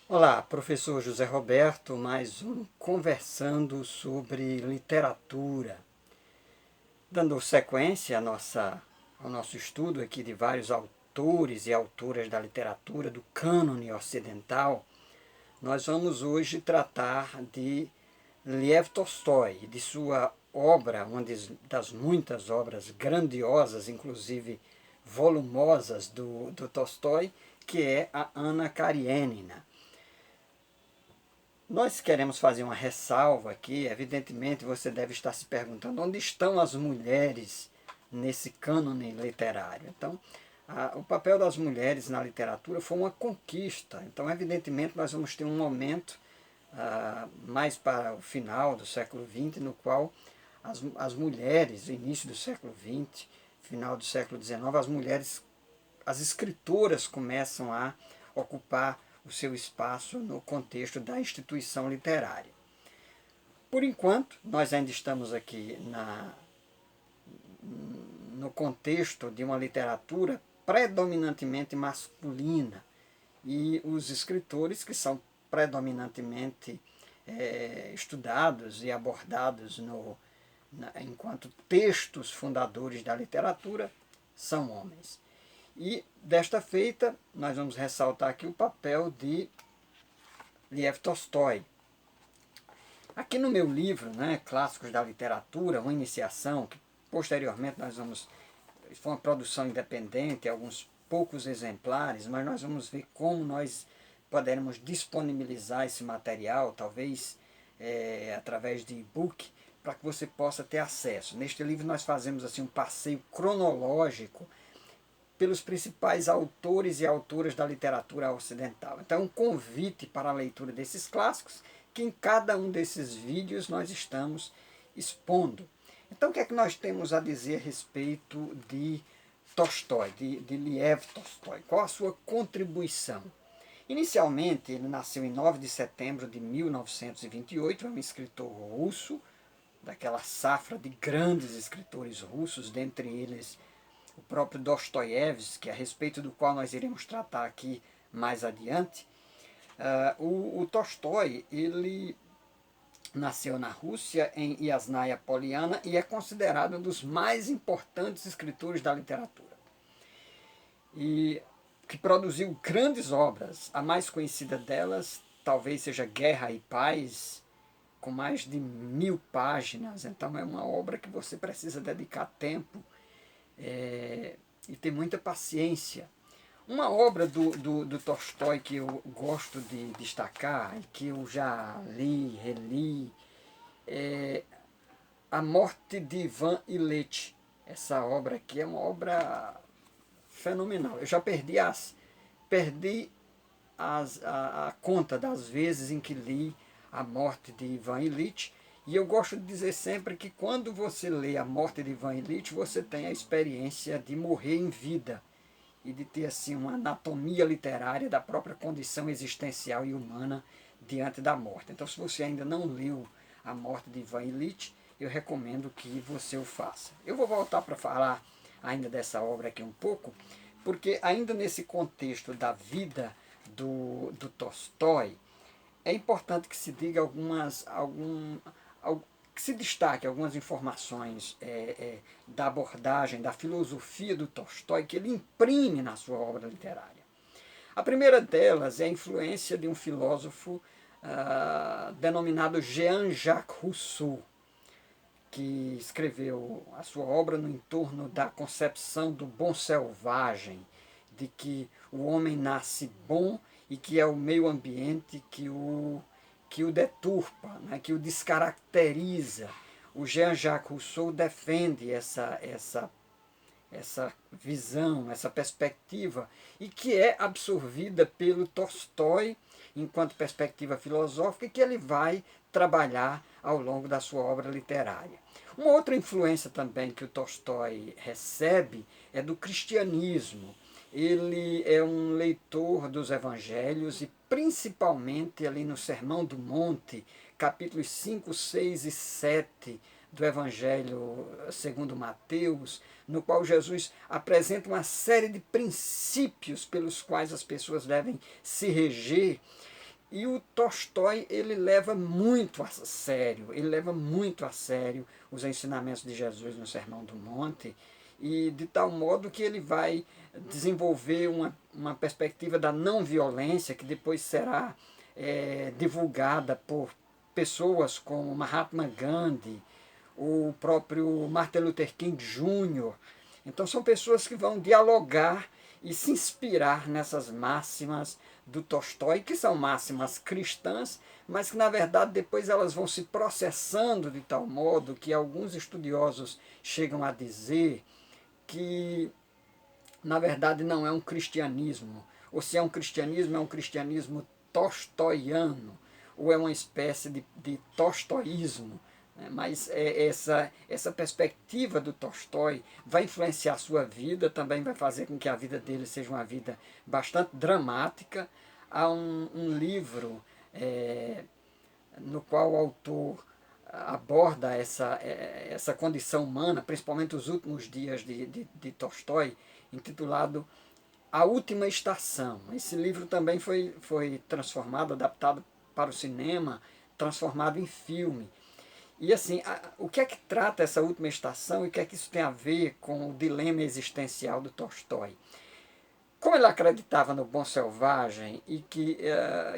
Olá, professor José Roberto, mais um conversando sobre literatura. Dando sequência ao nosso estudo aqui de vários autores e autoras da literatura do cânone ocidental, nós vamos hoje tratar de Lev Tolstói, de sua obra, uma das muitas obras grandiosas, inclusive volumosas do Tolstói, que é a Ana Karenina. Nós queremos fazer uma ressalva aqui. Evidentemente, você deve estar se perguntando onde estão as mulheres nesse cânone literário. Então, o papel das mulheres na literatura foi uma conquista. Então, evidentemente, nós vamos ter um momento mais para o final do século XX, no qual as mulheres, no início do século XX, final do século XIX, as escritoras começam a ocupar o seu espaço no contexto da instituição literária. Por enquanto, nós ainda estamos aqui no contexto de uma literatura predominantemente masculina, e os escritores que são predominantemente estudados e abordados enquanto textos fundadores da literatura são homens. E desta feita, nós vamos ressaltar aqui o papel de Lev Tolstói. Aqui no meu livro, né, Clássicos da Literatura, uma iniciação, que posteriormente nós vamos... Foi uma produção independente, alguns poucos exemplares, mas nós vamos ver como nós poderemos disponibilizar esse material, talvez através de e-book, para que você possa ter acesso. Neste livro nós fazemos assim um passeio cronológico pelos principais autores e autoras da literatura ocidental. Então, um convite para a leitura desses clássicos, que em cada um desses vídeos nós estamos expondo. Então, o que é que nós temos a dizer a respeito de Tolstói, de Lev Tolstói? Qual a sua contribuição? Inicialmente, ele nasceu em 9 de setembro de 1928, é um escritor russo, daquela safra de grandes escritores russos, dentre eles o próprio Dostoiévski, a respeito do qual nós iremos tratar aqui mais adiante. O Tolstói, ele nasceu na Rússia, em Yasnaya Poliana, e é considerado um dos mais importantes escritores da literatura. E que produziu grandes obras. A mais conhecida delas talvez seja Guerra e Paz, com mais de 1000 páginas. Então é uma obra que você precisa dedicar tempo e ter muita paciência. Uma obra do Tolstói que eu gosto de destacar, e que eu já li, reli, é A Morte de Ivan Ilitch. Essa obra aqui é uma obra fenomenal. Eu já perdi a conta das vezes em que li A Morte de Ivan Ilitch, e eu gosto de dizer sempre que quando você lê A Morte de Ivan Ilitch, você tem a experiência de morrer em vida e de ter assim uma anatomia literária da própria condição existencial e humana diante da morte. Então, se você ainda não leu A Morte de Ivan Ilitch, eu recomendo que você o faça. Eu vou voltar para falar ainda dessa obra aqui um pouco, porque ainda nesse contexto da vida do Tolstói, é importante que se diga que se destaque algumas informações da abordagem, da filosofia do Tolstói, que ele imprime na sua obra literária. A primeira delas é a influência de um filósofo denominado Jean-Jacques Rousseau, que escreveu a sua obra no entorno da concepção do bom selvagem, de que o homem nasce bom e que é o meio ambiente que o deturpa, né, que o descaracteriza. O Jean-Jacques Rousseau defende essa visão, essa perspectiva, e que é absorvida pelo Tolstói enquanto perspectiva filosófica, e que ele vai trabalhar ao longo da sua obra literária. Uma outra influência também que o Tolstói recebe é do cristianismo. Ele é um leitor dos evangelhos, e principalmente ali no Sermão do Monte, capítulos 5, 6 e 7 do Evangelho segundo Mateus, no qual Jesus apresenta uma série de princípios pelos quais as pessoas devem se reger, E o Tolstói, ele leva muito a sério, os ensinamentos de Jesus no Sermão do Monte, e de tal modo que ele vai desenvolver uma perspectiva da não violência, que depois será divulgada por pessoas como Mahatma Gandhi, o próprio Martin Luther King Jr. Então são pessoas que vão dialogar e se inspirar nessas máximas do Tolstói, que são máximas cristãs, mas que na verdade depois elas vão se processando de tal modo que alguns estudiosos chegam a dizer que na verdade não é um cristianismo, ou se é um cristianismo tolstoiano, ou é uma espécie de tolstoísmo. Mas essa perspectiva do Tolstói vai influenciar a sua vida, também vai fazer com que a vida dele seja uma vida bastante dramática. Há um livro no qual o autor aborda essa condição humana, principalmente os últimos dias de Tolstói, intitulado A Última Estação. Esse livro também foi transformado, adaptado para o cinema, transformado em filme. E assim, o que é que trata essa última estação e o que é que isso tem a ver com o dilema existencial do Tolstói? Como ele acreditava no bom selvagem e que,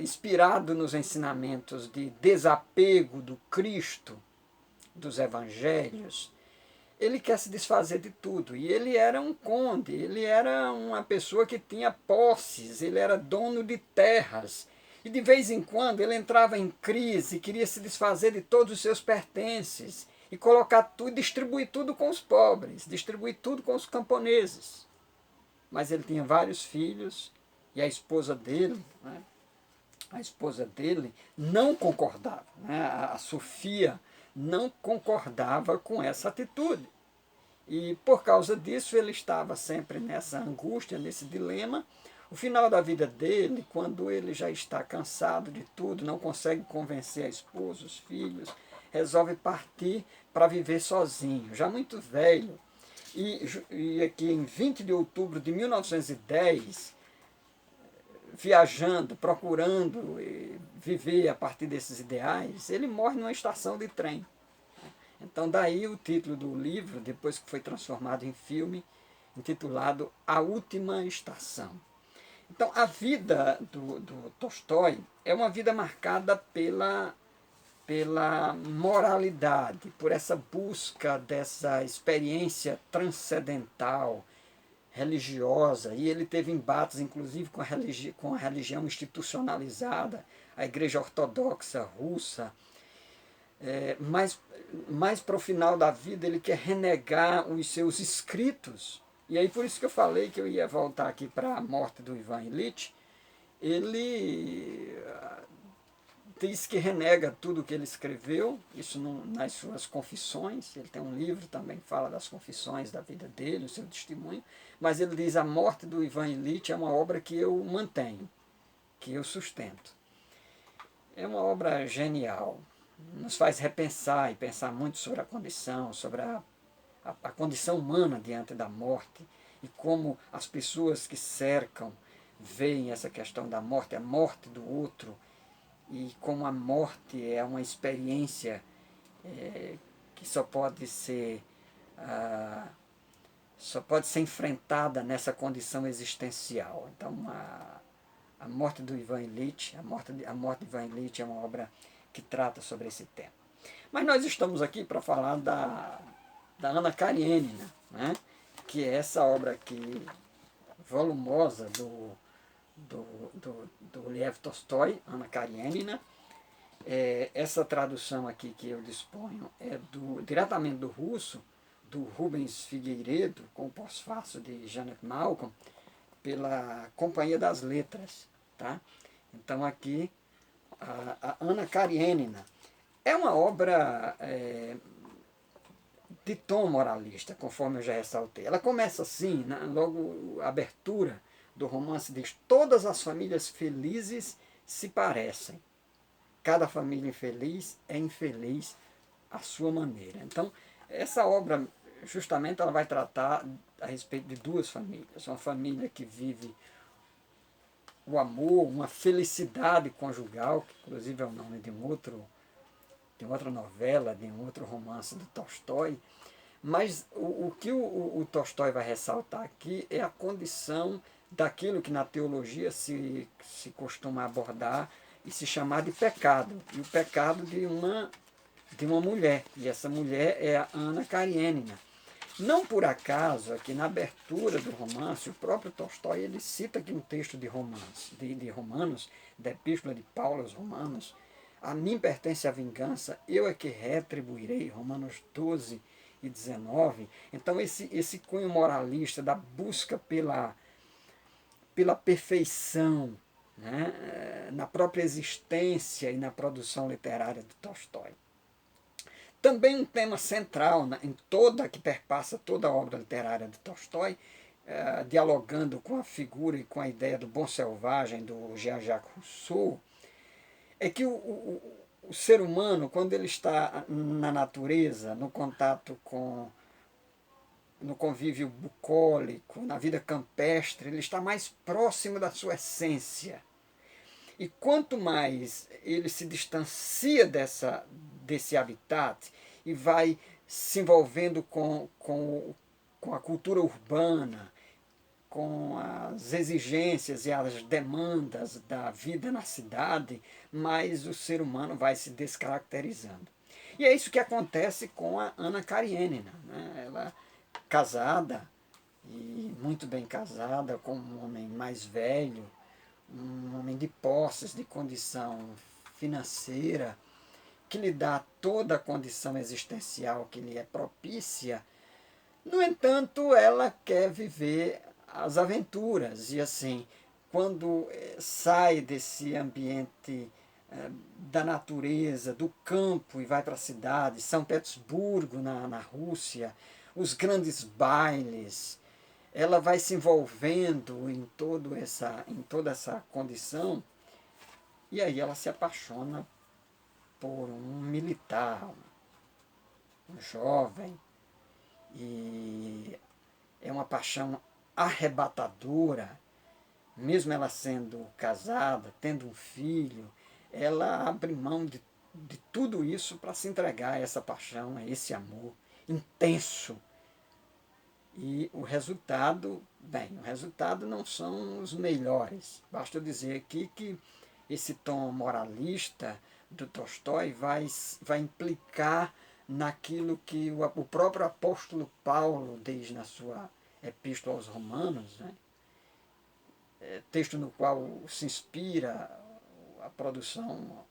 inspirado nos ensinamentos de desapego do Cristo, dos evangelhos, ele quer se desfazer de tudo. E ele era um conde, ele era uma pessoa que tinha posses, ele era dono de terras. E de vez em quando ele entrava em crise, queria se desfazer de todos os seus pertences e colocar tudo, distribuir tudo com os pobres, distribuir tudo com os camponeses. Mas ele tinha vários filhos e a esposa dele, não concordava. A Sofia não concordava com essa atitude. E por causa disso ele estava sempre nessa angústia, nesse dilema. O final da vida dele, quando ele já está cansado de tudo, não consegue convencer a esposa, os filhos, resolve partir para viver sozinho, já muito velho. E aqui em 20 de outubro de 1910, viajando, procurando viver a partir desses ideais, ele morre numa estação de trem. Então daí o título do livro, depois que foi transformado em filme, intitulado A Última Estação. Então a vida do Tolstói é uma vida marcada pela moralidade, por essa busca dessa experiência transcendental, religiosa, e ele teve embates inclusive com a religião institucionalizada, a Igreja Ortodoxa Russa, mas para o final da vida ele quer renegar os seus escritos. E aí por isso que eu falei que eu ia voltar aqui para a morte do Ivan Ilitch. Ele diz que renega tudo o que ele escreveu, isso nas suas confissões. Ele tem um livro também que fala das confissões da vida dele, o seu testemunho, mas ele diz: a morte do Ivan Ilitch é uma obra que eu mantenho, que eu sustento. É uma obra genial, nos faz repensar e pensar muito sobre a condição, sobre a condição humana diante da morte, e como as pessoas que cercam veem essa questão da morte, a morte do outro, e como a morte é uma experiência que só pode ser enfrentada nessa condição existencial. Então a morte do Ivan Ilitch, a morte de Ivan Ilitch é uma obra que trata sobre esse tema. Mas nós estamos aqui para falar da Anna Karenina, né? Que é essa obra aqui volumosa do Lev Tolstói, Anna Karenina. Essa tradução aqui que eu disponho é diretamente do russo, do Rubens Figueiredo, com o pós-fácil de Janet Malcolm, pela Companhia das Letras. Tá? Então aqui, a Anna Karenina é uma obra de tom moralista, conforme eu já ressaltei. Ela começa assim, logo a abertura do romance diz: todas as famílias felizes se parecem. Cada família infeliz é infeliz à sua maneira. Então, essa obra, justamente, ela vai tratar a respeito de duas famílias. Uma família que vive o amor, uma felicidade conjugal, que inclusive é o nome de outra novela, de um outro romance do Tolstói. Mas o que o Tolstói vai ressaltar aqui é a condição daquilo que na teologia se costuma abordar e se chamar de pecado. E o pecado de uma mulher. E essa mulher é a Ana Karenina. Não por acaso, aqui na abertura do romance, o próprio Tolstói ele cita aqui um texto de Romanos, da Epístola de Paulo aos Romanos. A mim pertence a vingança, eu é que retribuirei, Romanos 12 e 19. Então esse cunho moralista da busca pela perfeição, né, na própria existência e na produção literária do Tolstói. Também um tema central em toda que perpassa toda a obra literária de Tolstói, dialogando com a figura e com a ideia do bom selvagem do Jean-Jacques Rousseau, é que o ser humano, quando ele está na natureza, no contato no convívio bucólico, na vida campestre, ele está mais próximo da sua essência. E quanto mais ele se distancia desse habitat e vai se envolvendo com a cultura urbana, com as exigências e as demandas da vida na cidade, mais o ser humano vai se descaracterizando. E é isso que acontece com a Ana Karenina, né? Ela casada, e muito bem casada, com um homem mais velho, um homem de posses, de condição financeira, que lhe dá toda a condição existencial que lhe é propícia. No entanto, ela quer viver as aventuras e assim, quando sai desse ambiente da natureza, do campo e vai para a cidade, São Petersburgo, na Rússia, os grandes bailes, ela vai se envolvendo em toda essa condição, e aí ela se apaixona por um militar, um jovem, e é uma paixão arrebatadora, mesmo ela sendo casada, tendo um filho, ela abre mão de tudo isso para se entregar a essa paixão, a esse amor intenso. E o resultado não são os melhores. Basta dizer aqui que esse tom moralista do Tolstói vai implicar naquilo que o próprio apóstolo Paulo diz na sua Epístola aos Romanos, né? Texto no qual se inspira a produção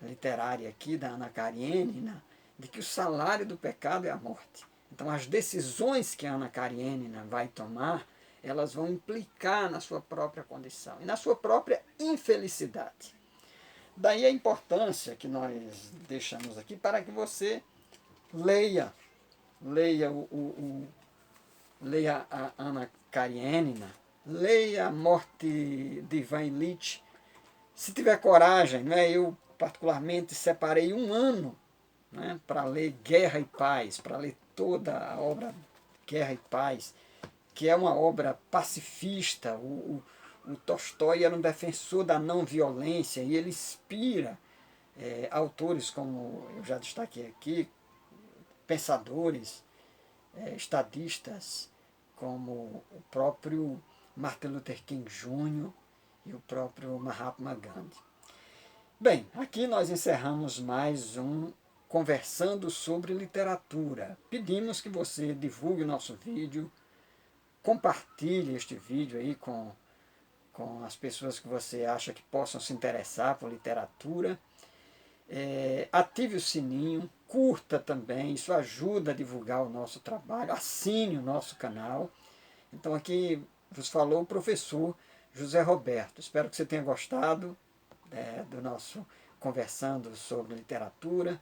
literária aqui da Ana Karenina, de que o salário do pecado é a morte. Então as decisões que a Ana Karenina vai tomar, elas vão implicar na sua própria condição e na sua própria infelicidade. Daí a importância que nós deixamos aqui para que você leia leia a Ana Karenina, leia a Morte de Ivan Ilitch, se tiver coragem, né? Eu particularmente separei um ano, né, para ler Guerra e Paz, para ler toda a obra Guerra e Paz, que é uma obra pacifista. O Tolstói era um defensor da não violência e ele inspira autores como eu já destaquei aqui, pensadores, estadistas, como o próprio Martin Luther King Jr. e o próprio Mahatma Gandhi. Bem, aqui nós encerramos mais um Conversando sobre Literatura. Pedimos que você divulgue o nosso vídeo, compartilhe este vídeo aí com as pessoas que você acha que possam se interessar por literatura. Ative o sininho, curta também, isso ajuda a divulgar o nosso trabalho, assine o nosso canal. Então aqui vos falou o professor José Roberto. Espero que você tenha gostado do nosso Conversando sobre Literatura.